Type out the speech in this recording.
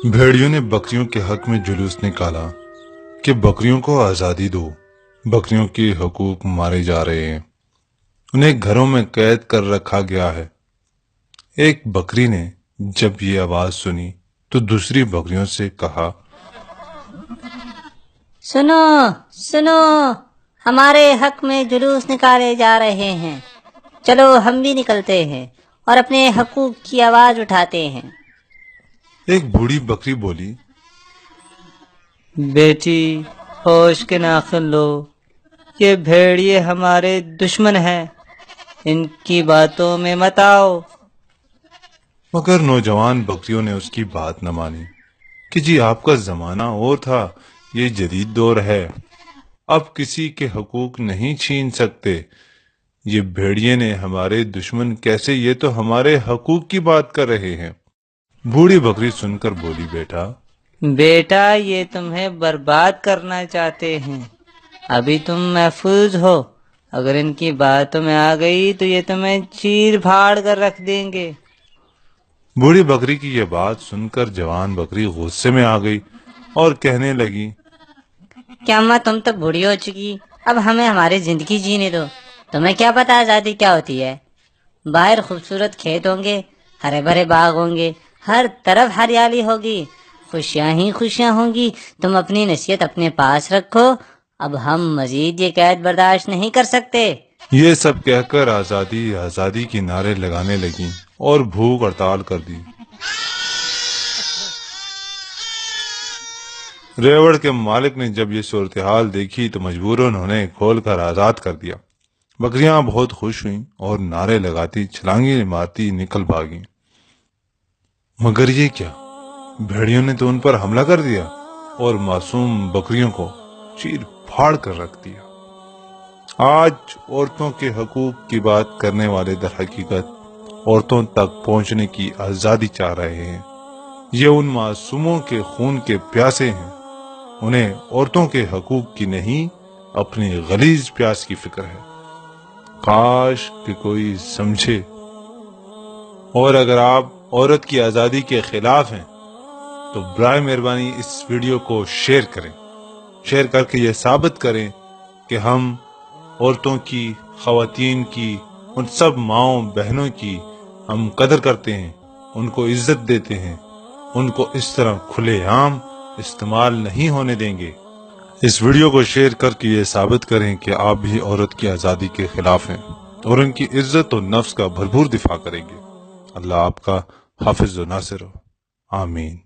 بھیڑیوں نے بکریوں کے حق میں جلوس نکالا کہ بکریوں کو آزادی دو، بکریوں کے حقوق مارے جا رہے ہیں، انہیں گھروں میں قید کر رکھا گیا ہے۔ ایک بکری نے جب یہ آواز سنی تو دوسری بکریوں سے کہا، سنو سنو، ہمارے حق میں جلوس نکالے جا رہے ہیں، چلو ہم بھی نکلتے ہیں اور اپنے حقوق کی آواز اٹھاتے ہیں۔ ایک بوڑھی بکری بولی، بیٹی ہوش کے ناخن لو، یہ بھیڑیے ہمارے دشمن ہیں، ان کی باتوں میں مت آؤ۔ مگر نوجوان بکریوں نے اس کی بات نہ مانی کہ جی آپ کا زمانہ اور تھا، یہ جدید دور ہے، اب کسی کے حقوق نہیں چھین سکتے، یہ بھیڑیے نے ہمارے دشمن کیسے، یہ تو ہمارے حقوق کی بات کر رہے ہیں۔ بوڑھی بکری سن کر بولی، بیٹا یہ تمہیں برباد کرنا چاہتے ہیں، ابھی تم محفوظ ہو، اگر ان کی باتوں میں آ گئی تو یہ تمہیں چیر پھاڑ کر رکھ دیں گے۔ بوڑھی بکری کی یہ بات سن کر جوان بکری غصے میں آ گئی اور کہنے لگی، کیا اماں تم تو بوڑھی ہو چکی، اب ہمیں ہماری زندگی جینے دو، تمہیں کیا پتا آزادی کیا ہوتی ہے؟ باہر خوبصورت کھیت ہوں گے، ہرے بھرے باغ ہوں گے، ہر طرف ہریالی ہوگی، خوشیاں ہی خوشیاں ہوں گی، تم اپنی نصیحت اپنے پاس رکھو، اب ہم مزید یہ قید برداشت نہیں کر سکتے۔ یہ سب کہہ کر آزادی آزادی کی نعرے لگانے لگیں اور بھوک ہڑتال کر دی۔ ریوڑ کے مالک نے جب یہ صورتحال دیکھی تو مجبوراً انہیں کھول کر آزاد کر دیا۔ بکریاں بہت خوش ہوئیں اور نعرے لگاتی چھلانگیں مارتی نکل بھاگیں۔ مگر یہ کیا، بھیڑیوں نے تو ان پر حملہ کر دیا اور معصوم بکریوں کو چیر پھاڑ کر رکھ دیا۔ آج عورتوں کے حقوق کی بات کرنے والے در حقیقت عورتوں تک پہنچنے کی آزادی چاہ رہے ہیں۔ یہ ان معصوموں کے خون کے پیاسے ہیں، انہیں عورتوں کے حقوق کی نہیں، اپنی غلیظ پیاس کی فکر ہے۔ کاش کہ کوئی سمجھے۔ اور اگر آپ عورت کی آزادی کے خلاف ہیں تو برائے مہربانی اس ویڈیو کو شیئر کریں، شیئر کر کے یہ ثابت کریں کہ ہم عورتوں کی، خواتین کی، ان سب ماؤں بہنوں کی ہم قدر کرتے ہیں، ان کو عزت دیتے ہیں، ان کو اس طرح کھلے عام استعمال نہیں ہونے دیں گے۔ اس ویڈیو کو شیئر کر کے یہ ثابت کریں کہ آپ بھی عورت کی آزادی کے خلاف ہیں اور ان کی عزت و نفس کا بھرپور دفاع کریں گے۔ اللہ آپ کا حافظ و ناصر ہو، آمین۔